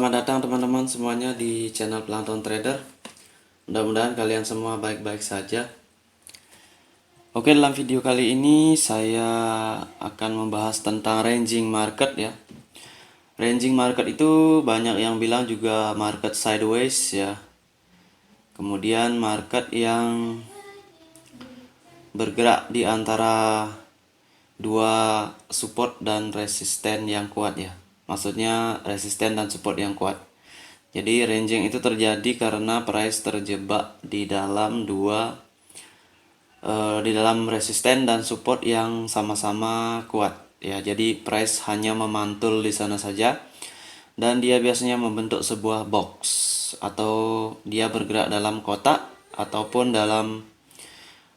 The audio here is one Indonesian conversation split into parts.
Selamat datang teman-teman semuanya di channel Plankton Trader. Mudah-mudahan kalian semua baik-baik saja. Oke, dalam video kali ini saya akan membahas tentang ranging market ya. Ranging market itu banyak yang bilang juga market sideways ya. Kemudian market yang bergerak di antara dua support dan resisten yang kuat ya. Maksudnya resisten dan support yang kuat. Jadi ranging itu terjadi karena price terjebak di dalam di dalam resisten dan support yang sama-sama kuat ya. Jadi price hanya memantul di sana saja dan dia biasanya membentuk sebuah box atau dia bergerak dalam kotak ataupun dalam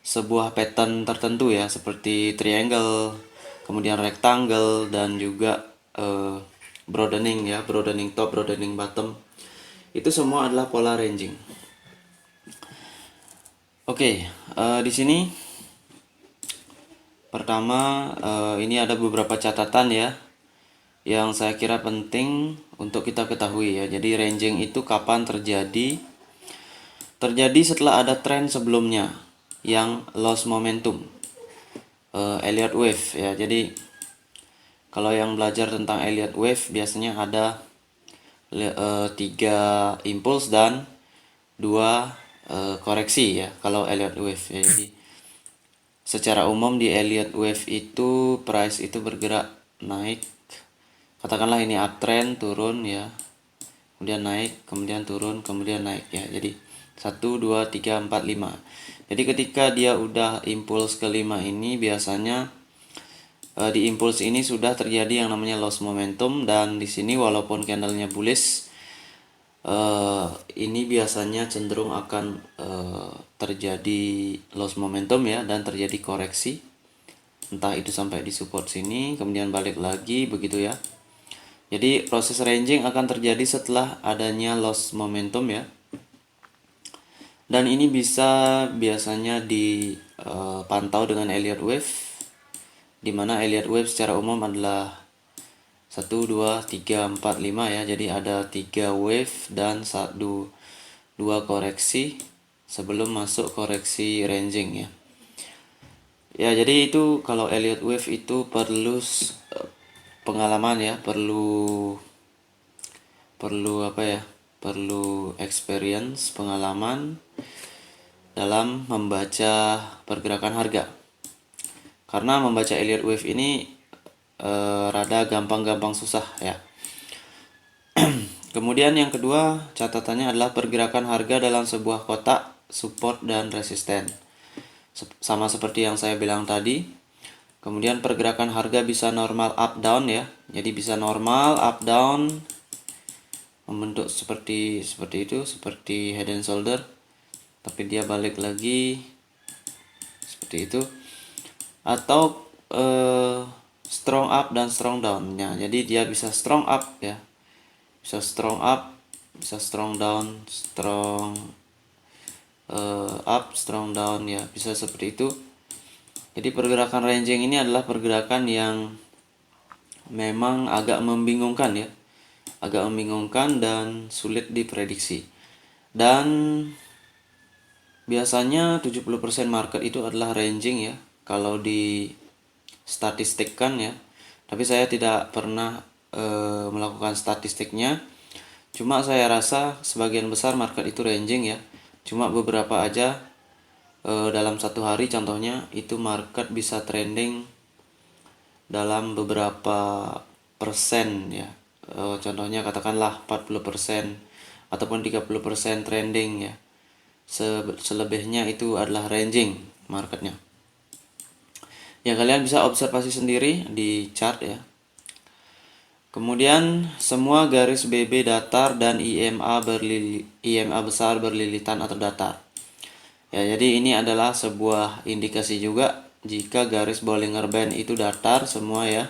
sebuah pattern tertentu ya, seperti triangle, kemudian rectangle dan juga broadening ya, broadening top, broadening bottom. Itu semua adalah pola ranging. Oke, di sini pertama ini ada beberapa catatan ya yang saya kira penting untuk kita ketahui ya. Jadi ranging itu kapan terjadi? Terjadi setelah ada tren sebelumnya yang lost momentum, Elliott wave ya. Jadi kalau yang belajar tentang Elliott wave biasanya ada 3 impuls dan 2 koreksi ya kalau Elliott wave ya. Jadi secara umum di Elliott wave itu price itu bergerak naik, katakanlah ini uptrend, turun ya, kemudian naik, kemudian turun, kemudian naik ya. Jadi 1, 2, 3, 4, 5. Jadi ketika dia udah impuls kelima ini biasanya di impuls ini sudah terjadi yang namanya loss momentum, dan di sini walaupun candlenya bullish, ini biasanya cenderung akan terjadi loss momentum ya, dan terjadi koreksi, entah itu sampai di support sini kemudian balik lagi begitu ya. Jadi proses ranging akan terjadi setelah adanya loss momentum ya, dan ini bisa biasanya dipantau dengan Elliott wave, di mana Elliott wave secara umum adalah 1, 2, 3, 4, 5 ya. Jadi ada 3 wave dan 2 koreksi sebelum masuk koreksi ranging ya. Ya, jadi itu kalau Elliott wave itu perlu pengalaman ya, perlu apa ya? Perlu experience, pengalaman dalam membaca pergerakan harga. Karena membaca Elliott wave ini rada gampang-gampang susah ya. Kemudian yang kedua catatannya adalah pergerakan harga dalam sebuah kotak support dan resisten. Sama seperti yang saya bilang tadi. Kemudian pergerakan harga bisa normal up down ya. Jadi bisa normal up down, membentuk seperti itu, seperti head and shoulder, tapi dia balik lagi seperti itu. Atau strong up dan strong down ya. Jadi dia bisa strong up ya, bisa strong up, bisa strong down, strong up, strong down ya, bisa seperti itu. Jadi pergerakan ranging ini adalah pergerakan yang memang agak membingungkan ya, agak membingungkan dan sulit diprediksi. Dan biasanya 70% market itu adalah ranging ya kalau di statistikkan ya. Tapi saya tidak pernah melakukan statistiknya. Cuma saya rasa sebagian besar market itu ranging ya. Cuma beberapa aja dalam satu hari contohnya itu market bisa trending dalam beberapa persen ya. Contohnya katakanlah 40% ataupun 30% trending ya. Selebihnya itu adalah ranging marketnya. Ya, kalian bisa observasi sendiri di chart ya. Kemudian semua garis BB datar dan IMA besar berlilitan atau datar. Ya, jadi ini adalah sebuah indikasi juga jika garis Bollinger Band itu datar semua ya.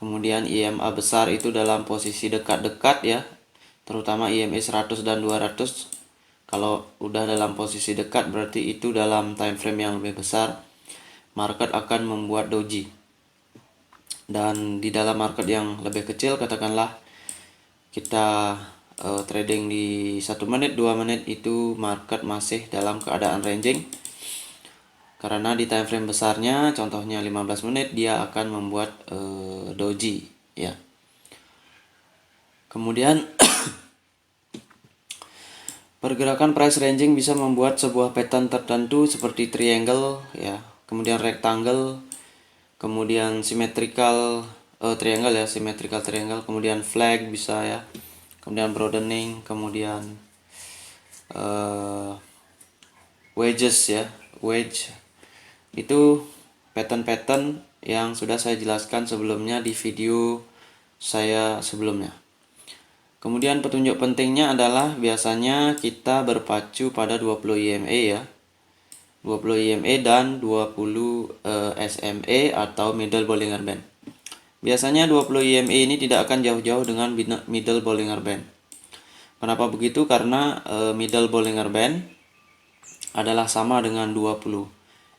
Kemudian IMA besar itu dalam posisi dekat-dekat ya, terutama IMA 100 dan 200. Kalau udah dalam posisi dekat berarti itu dalam time frame yang lebih besar, market akan membuat doji. Dan di dalam market yang lebih kecil, katakanlah kita trading di 1 menit 2 menit itu market masih dalam keadaan ranging, karena di time frame besarnya contohnya 15 menit dia akan membuat doji ya. Kemudian pergerakan price ranging bisa membuat sebuah pattern tertentu seperti triangle ya, kemudian rectangle, kemudian symmetrical triangle ya, symmetrical triangle, kemudian flag bisa ya, kemudian broadening, kemudian wedges ya, wedge. Itu pattern-pattern yang sudah saya jelaskan sebelumnya di video saya sebelumnya. Kemudian petunjuk pentingnya adalah biasanya kita berpacu pada 20 EMA ya. 20 EMA dan 20 SMA atau middle Bollinger Band. Biasanya 20 EMA ini tidak akan jauh-jauh dengan middle Bollinger Band. Kenapa begitu? Karena middle Bollinger Band adalah sama dengan 20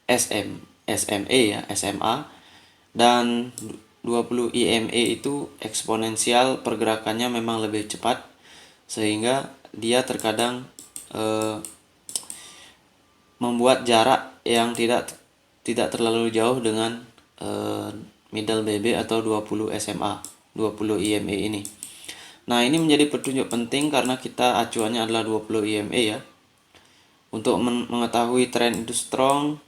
SMA ya, SMA, dan 20 EMA itu eksponensial pergerakannya memang lebih cepat, sehingga dia terkadang membuat jarak yang tidak terlalu jauh dengan middle BB atau 20 SMA, 20 EMA ini. Nah, ini menjadi petunjuk penting karena kita acuannya adalah 20 EMA ya. Untuk mengetahui tren itu strong,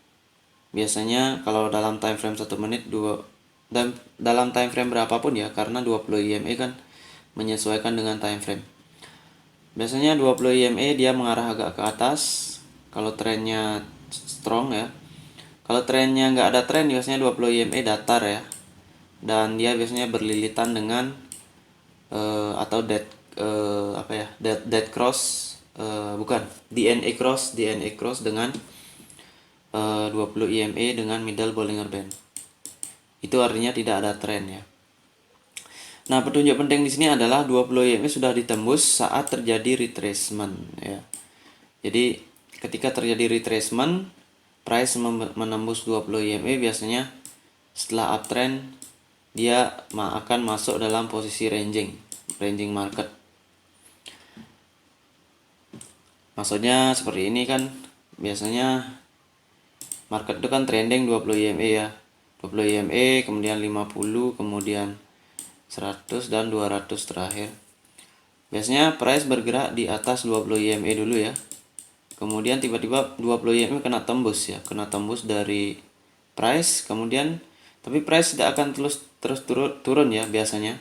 biasanya kalau dalam time frame 1 menit dan dalam time frame berapapun ya, karena 20 EMA kan menyesuaikan dengan time frame. Biasanya 20 EMA dia mengarah agak ke atas kalau trennya strong ya. Kalau trennya nggak ada tren, biasanya 20 EMA datar ya, dan dia biasanya berlilitan dengan atau dead cross, bukan DNA cross dengan 20 EMA dengan middle Bollinger Band. Itu artinya tidak ada tren ya. Nah, petunjuk penting di sini adalah 20 EMA sudah ditembus saat terjadi retracement ya. Jadi ketika terjadi retracement, price menembus 20 EMA, biasanya setelah uptrend dia akan masuk dalam posisi ranging market. Maksudnya seperti ini kan, biasanya market itu kan trending 20 EMA ya. 20 EMA, kemudian 50, kemudian 100 dan 200 terakhir. Biasanya price bergerak di atas 20 EMA dulu ya. Kemudian tiba-tiba 20 EMA kena tembus ya, kena tembus dari price, kemudian tapi price tidak akan terus turun ya biasanya.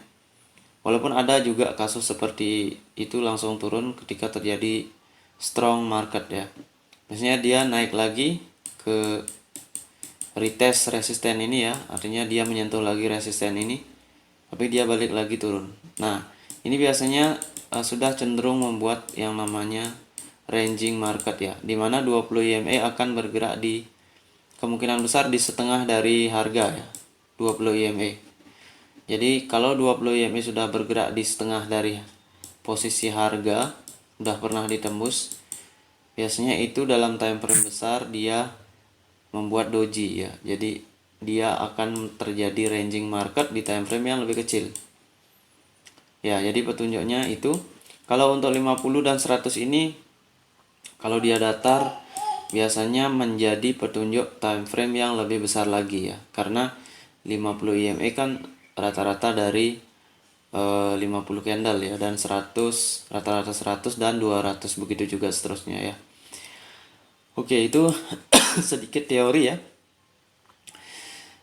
Walaupun ada juga kasus seperti itu langsung turun ketika terjadi strong market ya. Biasanya dia naik lagi ke retest resisten ini ya, artinya dia menyentuh lagi resisten ini, tapi dia balik lagi turun. Nah, ini biasanya sudah cenderung membuat yang namanya ranging market ya, dimana 20 EMA akan bergerak di kemungkinan besar di setengah dari harga ya, 20 EMA. Jadi kalau 20 EMA sudah bergerak di setengah dari posisi harga, sudah pernah ditembus, biasanya itu dalam time frame besar dia membuat doji ya. Jadi dia akan terjadi ranging market di time frame yang lebih kecil. Ya, jadi petunjuknya itu kalau untuk 50 dan 100 ini kalau dia datar biasanya menjadi petunjuk time frame yang lebih besar lagi ya. Karena 50 EMA kan rata-rata dari 50 candle ya, dan 100 rata-rata 100 dan 200 begitu juga seterusnya ya. Oke, itu sedikit teori ya.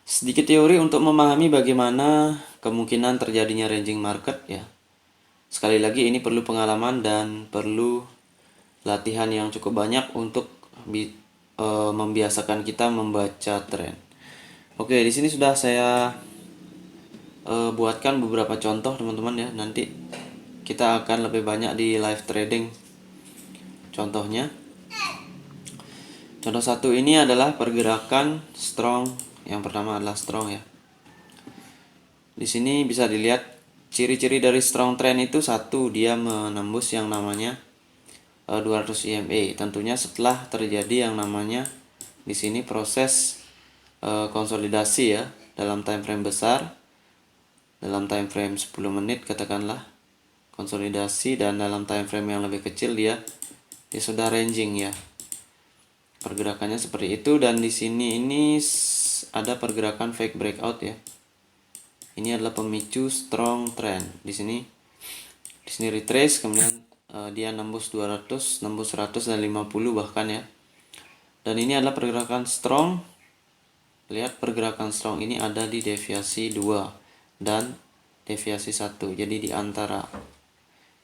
Sedikit teori untuk memahami bagaimana kemungkinan terjadinya ranging market ya. Sekali lagi ini perlu pengalaman dan perlu latihan yang cukup banyak untuk membiasakan kita membaca tren. Oke, di sini sudah saya buatkan beberapa contoh teman-teman ya. Nanti kita akan lebih banyak di live trading. Contohnya, contoh satu ini adalah pergerakan strong. Yang pertama adalah strong ya. Di sini bisa dilihat ciri-ciri dari strong trend itu, satu, dia menembus yang namanya 200 EMA. Tentunya setelah terjadi yang namanya di sini proses konsolidasi ya dalam time frame besar, dalam time frame 10 menit katakanlah, konsolidasi, dan dalam time frame yang lebih kecil dia sudah ranging ya. Pergerakannya seperti itu, dan di sini ini ada pergerakan fake breakout ya. Ini adalah pemicu strong trend. Di sini retrace, kemudian dia nembus 200, nembus 100 dan 50 bahkan ya. Dan ini adalah pergerakan strong. Lihat pergerakan strong ini ada di deviasi 2 dan deviasi 1. Jadi di antara,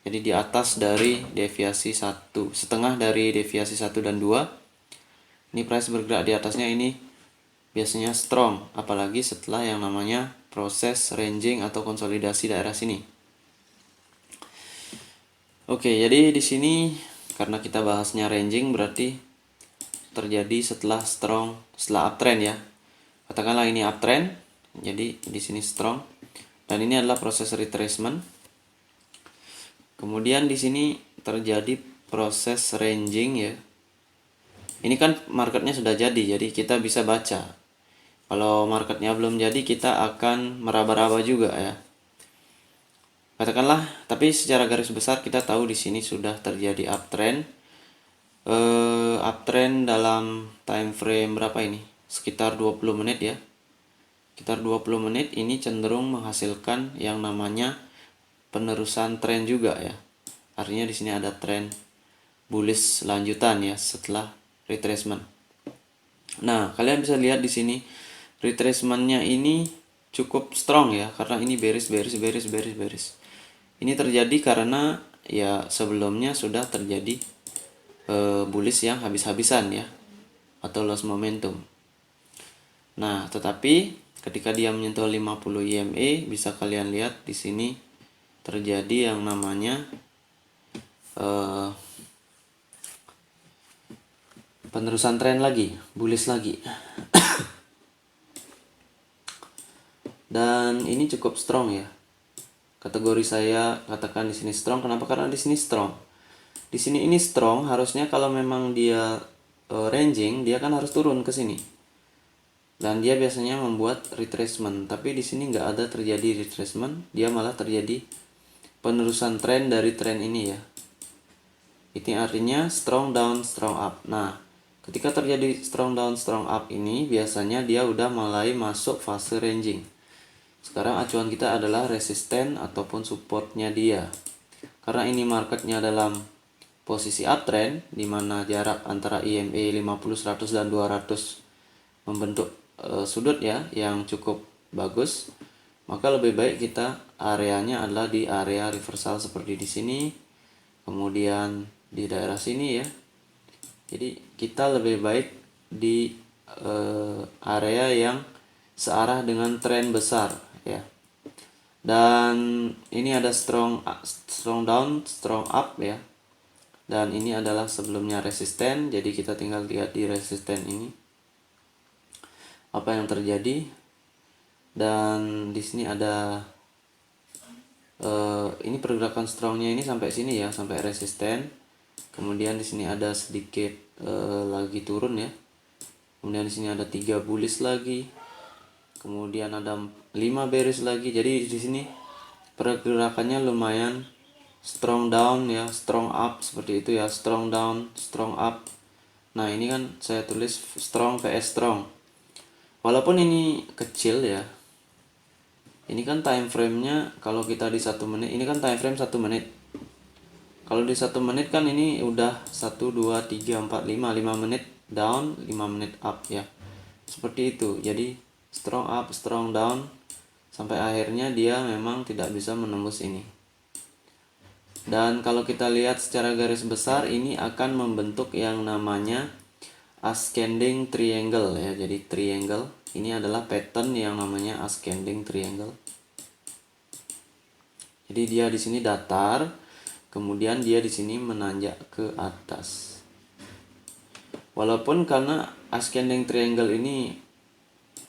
jadi di atas dari deviasi 1, setengah dari deviasi 1 dan 2. Ini price bergerak di atasnya, ini biasanya strong, apalagi setelah yang namanya proses ranging atau konsolidasi daerah sini. Oke, jadi di sini karena kita bahasnya ranging berarti terjadi setelah uptrend ya. Katakanlah ini uptrend, jadi di sini strong, dan ini adalah proses retracement. Kemudian di sini terjadi proses ranging ya. Ini kan marketnya sudah jadi kita bisa baca. Kalau marketnya belum jadi, kita akan meraba-raba juga ya. Katakanlah, tapi secara garis besar kita tahu di sini sudah terjadi uptrend. Uptrend dalam time frame berapa ini? Sekitar 20 menit ya. Sekitar 20 menit ini cenderung menghasilkan yang namanya penerusan tren juga ya. Artinya di sini ada tren bullish lanjutan ya setelah retracement. Nah, kalian bisa lihat di sini retracementnya ini cukup strong ya, karena ini bearish. Ini terjadi karena ya sebelumnya sudah terjadi bullish yang habis-habisan ya, atau loss momentum. Nah, tetapi ketika dia menyentuh 50 EMA, bisa kalian lihat di sini terjadi yang namanya penerusan tren lagi, bullish lagi. Dan ini cukup strong ya. Kategori saya katakan di sini strong. Kenapa? Karena di sini strong. Di sini ini strong, harusnya kalau memang dia ranging, dia kan harus turun ke sini. Dan dia biasanya membuat retracement, tapi di sini nggak ada terjadi retracement, dia malah terjadi penerusan tren dari tren ini ya. Itu artinya strong down, strong up. Nah, ketika terjadi strong down, strong up ini biasanya dia udah mulai masuk fase ranging. Sekarang acuan kita adalah resisten ataupun supportnya dia. Karena ini marketnya dalam posisi uptrend, di mana jarak antara EMA 50, 100 dan 200 membentuk sudut ya yang cukup bagus, maka lebih baik kita areanya adalah di area reversal seperti di sini, kemudian di daerah sini ya. Jadi kita lebih baik di area yang searah dengan tren besar ya. Dan ini ada strong down, strong up ya. Dan ini adalah sebelumnya resisten, jadi kita tinggal lihat di resisten ini apa yang terjadi. Dan di sini ada ini pergerakan strongnya ini sampai sini ya, sampai resisten. Kemudian di sini ada sedikit lagi turun ya. Kemudian di sini ada 3 bullish lagi. Kemudian ada 5 bearish lagi. Jadi di sini pergerakannya lumayan strong down ya, strong up seperti itu ya, strong down, strong up. Nah, ini kan saya tulis strong vs strong. Walaupun ini kecil ya. Ini kan time frame-nya kalau kita di 1 menit, ini kan time frame 1 menit. Kalau di 1 menit kan ini udah 1 2 3 4 5 menit down, 5 menit up ya. Seperti itu. Jadi strong up, strong down sampai akhirnya dia memang tidak bisa menembus ini. Dan kalau kita lihat secara garis besar, ini akan membentuk yang namanya ascending triangle ya. Jadi triangle ini adalah pattern yang namanya ascending triangle. Jadi dia di sini datar, kemudian dia di sini menanjak ke atas. Walaupun karena ascending triangle ini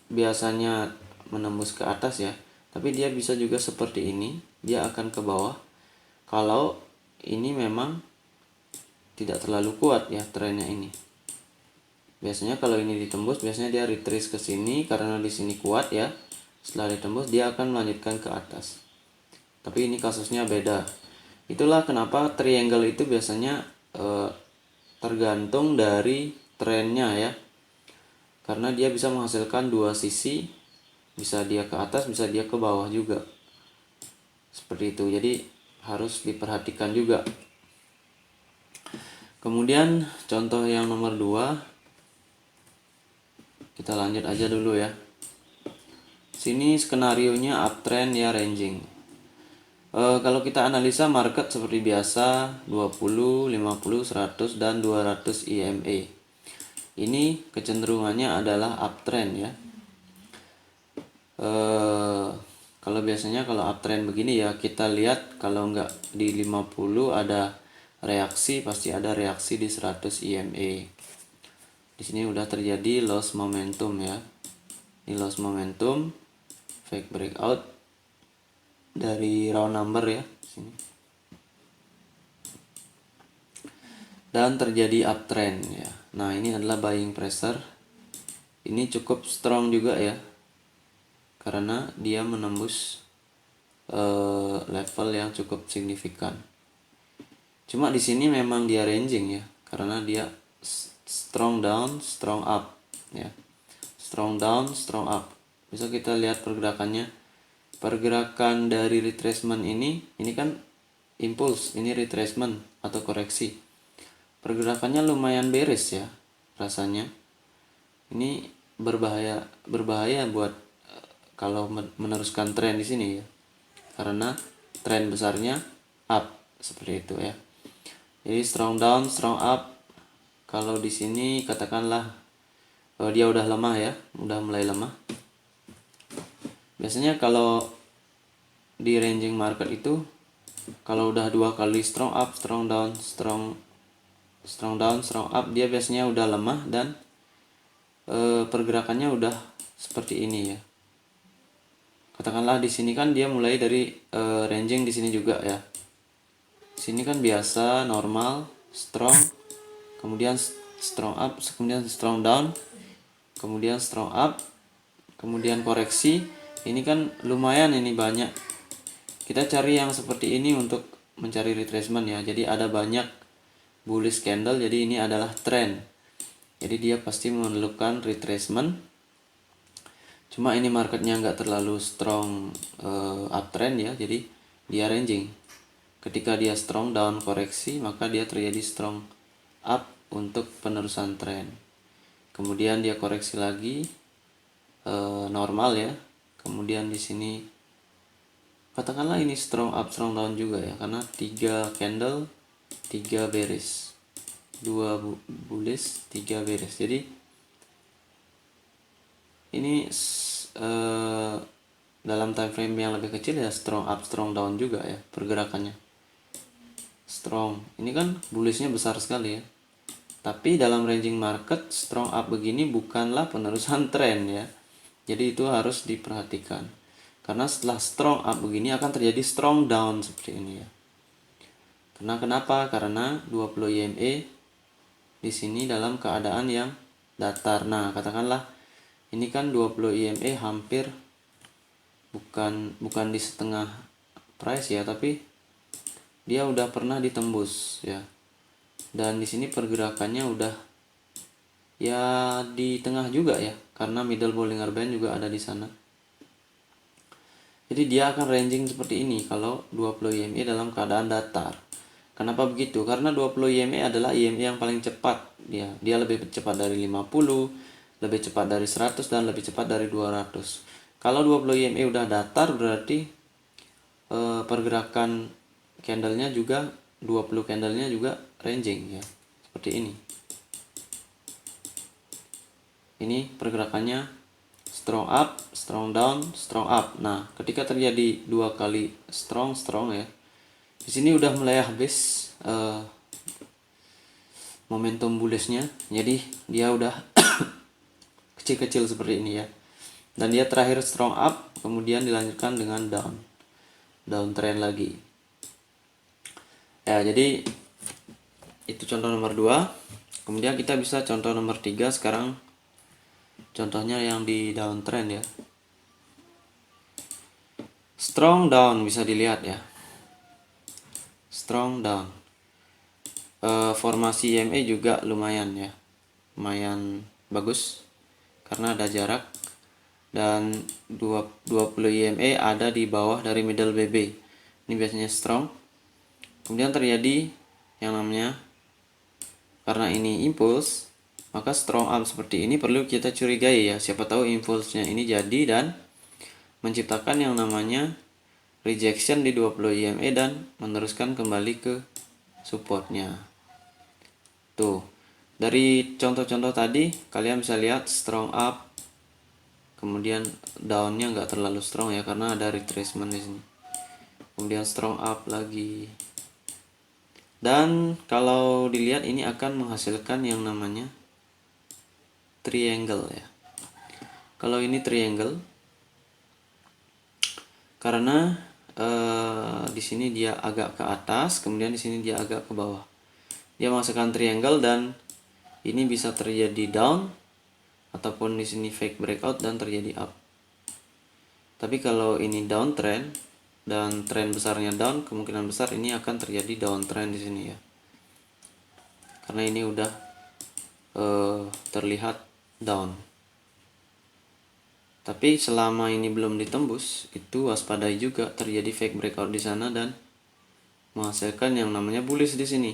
biasanya menembus ke atas ya, tapi dia bisa juga seperti ini, dia akan ke bawah kalau ini memang tidak terlalu kuat ya trennya ini. Biasanya kalau ini ditembus, biasanya dia retrace ke sini karena di sini kuat ya. Setelah ditembus dia akan melanjutkan ke atas. Tapi ini kasusnya beda. Itulah kenapa triangle itu biasanya tergantung dari trennya ya, karena dia bisa menghasilkan dua sisi, bisa dia ke atas bisa dia ke bawah juga, seperti itu. Jadi harus diperhatikan juga. Kemudian contoh yang nomor 2, kita lanjut aja dulu ya. Sini skenarionya uptrend ya, ranging. Kalau kita analisa market seperti biasa 20, 50, 100 dan 200 EMA. Ini kecenderungannya adalah uptrend ya. Kalau biasanya kalau uptrend begini ya, kita lihat kalau nggak di 50 ada reaksi, pasti ada reaksi di 100 EMA. Di sini udah terjadi loss momentum ya. Ini loss momentum, fake breakout dari round number ya, sini. Dan terjadi uptrend ya. Nah, ini adalah buying pressure. Ini cukup strong juga ya, karena dia menembus level yang cukup signifikan. Cuma di sini memang dia ranging ya, karena dia strong down, strong up ya. Strong down, strong up. Bisa kita lihat pergerakannya. Pergerakan dari retracement ini kan impulse, ini retracement atau koreksi. Pergerakannya lumayan beres ya rasanya. Ini berbahaya buat kalau meneruskan tren di sini ya, karena tren besarnya up seperti itu ya. Jadi strong down, strong up. Kalau di sini katakanlah dia udah lemah ya, udah mulai lemah. Biasanya kalau di ranging market itu kalau udah 2 kali strong up, strong down, strong down, strong up, dia biasanya udah lemah dan pergerakannya udah seperti ini ya. Katakanlah di sini kan dia mulai dari ranging di sini juga ya. Sini kan biasa normal, strong, kemudian strong up, kemudian strong down, kemudian strong up, kemudian koreksi. Ini kan lumayan, ini banyak. Kita cari yang seperti ini untuk mencari retracement ya. Jadi ada banyak bullish candle, jadi ini adalah trend. Jadi dia pasti memerlukan retracement. Cuma ini marketnya nggak terlalu strong uptrend ya, jadi dia ranging. Ketika dia strong down koreksi, maka dia terjadi strong up untuk penerusan tren. Kemudian dia koreksi lagi normal ya. Kemudian di sini katakanlah ini strong up, strong down juga ya, karena 3 candle, 3 bearish, 2 bullish, 3 bearish. Jadi ini dalam time frame yang lebih kecil ya strong up, strong down juga ya pergerakannya. Strong, ini kan bullishnya besar sekali ya. Tapi dalam ranging market strong up begini bukanlah penerusan tren ya. Jadi itu harus diperhatikan. Karena setelah strong up begini akan terjadi strong down seperti ini ya. Karena kenapa? Karena 20 EMA di sini dalam keadaan yang datar. Nah, katakanlah ini kan 20 EMA hampir bukan di setengah price ya, tapi dia udah pernah ditembus ya. Dan di sini pergerakannya udah ya di tengah juga ya, karena middle Bollinger Band juga ada di sana. Jadi dia akan ranging seperti ini kalau 20 EMA dalam keadaan datar. Kenapa begitu? Karena 20 EMA adalah EMA yang paling cepat. Dia lebih cepat dari 50, lebih cepat dari 100 dan lebih cepat dari 200. Kalau 20 EMA udah datar berarti pergerakan candlenya juga 20 candlenya juga ranging ya. Seperti ini. Ini pergerakannya strong up, strong down, strong up. Nah, ketika terjadi 2 kali strong ya. Di sini udah mulai habis momentum bullishnya. Jadi dia udah kecil-kecil seperti ini ya. Dan dia terakhir strong up, kemudian dilanjutkan dengan down trend lagi. Ya, jadi itu contoh nomor 2. Kemudian kita bisa contoh nomor 3 sekarang. Contohnya yang di downtrend ya. Strong down bisa dilihat ya. strong down. Formasi EMA juga lumayan ya, lumayan bagus karena ada jarak, dan 20 EMA ada di bawah dari middle BB. Ini biasanya strong. Kemudian terjadi yang namanya, karena ini impuls, maka strong up seperti ini perlu kita curigai ya. Siapa tahu impulsnya ini jadi dan menciptakan yang namanya rejection di 20 EMA dan meneruskan kembali ke supportnya. Tuh, dari contoh-contoh tadi kalian bisa lihat strong up, kemudian downnya nggak terlalu strong ya karena ada retracement di sini. Kemudian strong up lagi. Dan kalau dilihat ini akan menghasilkan yang namanya triangle ya. Kalau ini triangle karena di sini dia agak ke atas, kemudian di sini dia agak ke bawah. Dia menghasilkan triangle dan ini bisa terjadi down ataupun di sini fake breakout dan terjadi up. Tapi kalau ini downtrend dan tren besarnya down, kemungkinan besar ini akan terjadi downtrend di sini ya. Karena ini udah terlihat down. Tapi selama ini belum ditembus, itu waspadai juga terjadi fake breakout di sana dan menghasilkan yang namanya bullish di sini.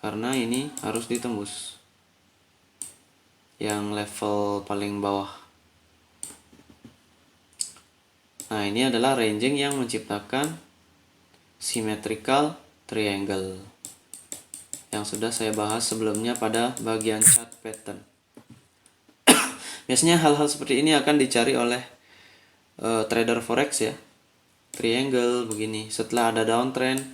Karena ini harus ditembus yang level paling bawah. Nah, ini adalah ranging yang menciptakan symmetrical triangle yang sudah saya bahas sebelumnya pada bagian chart pattern. Biasanya hal-hal seperti ini akan dicari oleh trader forex ya. Triangle begini, setelah ada downtrend,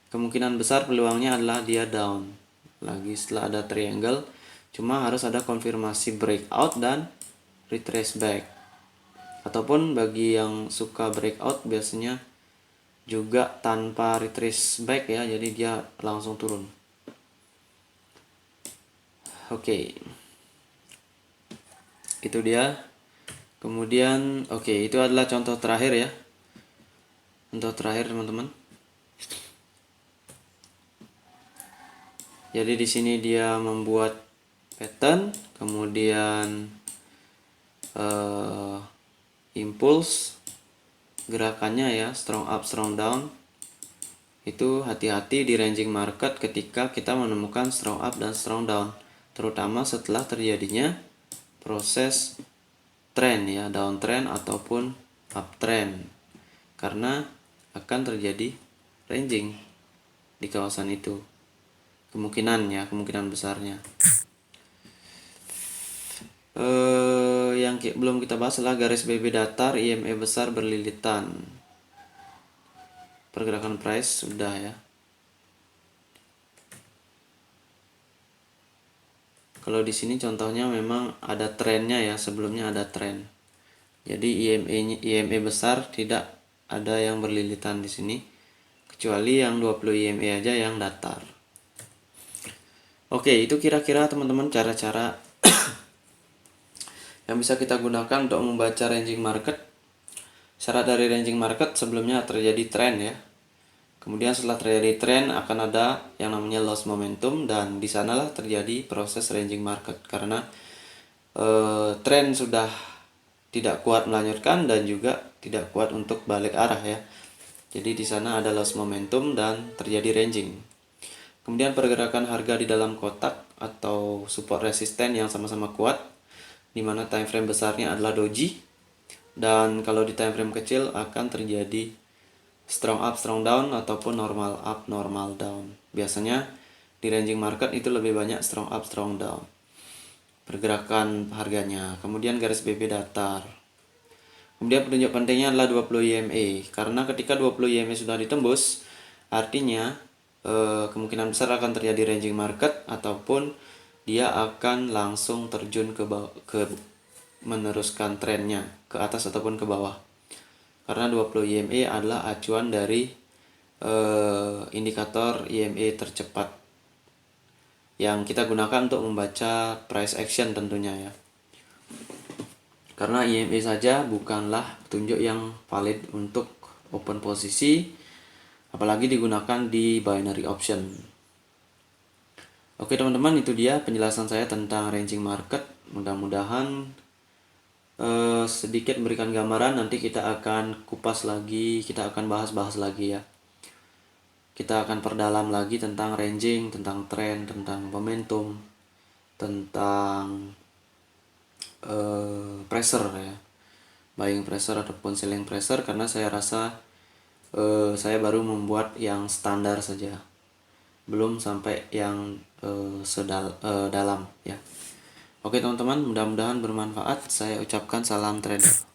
kemungkinan besar peluangnya adalah dia down lagi setelah ada triangle. Cuma harus ada konfirmasi breakout dan retrace back. Ataupun bagi yang suka breakout biasanya juga tanpa retrace back ya, jadi dia langsung turun. Oke. Itu dia. Kemudian itu adalah contoh terakhir ya. Contoh terakhir teman-teman. Jadi di sini dia membuat pattern, kemudian impulse gerakannya ya, strong up strong down. Itu hati-hati di ranging market ketika kita menemukan strong up dan strong down, terutama setelah terjadinya proses trend ya, downtrend ataupun uptrend, karena akan terjadi ranging di kawasan itu, kemungkinan besarnya. Yang belum kita bahas adalah garis BB datar, EMA besar berlilitan. Pergerakan price sudah ya. Kalau di sini contohnya memang ada trennya ya, sebelumnya ada tren. Jadi EMA besar tidak ada yang berlilitan di sini, kecuali yang 20 EMA aja yang datar. Oke, itu kira-kira teman-teman cara-cara yang bisa kita gunakan untuk membaca ranging market. Syarat dari ranging market sebelumnya terjadi tren ya. Kemudian setelah terjadi tren akan ada yang namanya loss momentum, dan di sanalah terjadi proses ranging market karena tren sudah tidak kuat melanjutkan dan juga tidak kuat untuk balik arah ya. Jadi di sana ada loss momentum dan terjadi ranging. Kemudian pergerakan harga di dalam kotak atau support resisten yang sama-sama kuat, di mana time frame besarnya adalah doji, dan kalau di time frame kecil akan terjadi strong up strong down ataupun normal up normal down. Biasanya di ranging market itu lebih banyak strong up strong down pergerakan harganya. Kemudian garis BB datar. Kemudian petunjuk pentingnya adalah 20 EMA, karena ketika 20 EMA sudah ditembus, artinya kemungkinan besar akan terjadi ranging market ataupun dia akan langsung terjun ke meneruskan trennya ke atas ataupun ke bawah. Karena 20 EMA adalah acuan dari indikator EMA tercepat yang kita gunakan untuk membaca price action tentunya ya. Karena EMA saja bukanlah petunjuk yang valid untuk open posisi, apalagi digunakan di binary option. Oke teman-teman, itu dia penjelasan saya tentang ranging market. Mudah-mudahan sedikit memberikan gambaran. Nanti kita akan kupas lagi, kita akan bahas-bahas lagi ya. Kita akan perdalam lagi tentang ranging, tentang trend, tentang momentum, tentang pressure ya, buying pressure ataupun selling pressure, karena saya rasa saya baru membuat yang standar saja, belum sampai yang dalam ya. Oke teman-teman, mudah-mudahan bermanfaat. Saya ucapkan salam trader.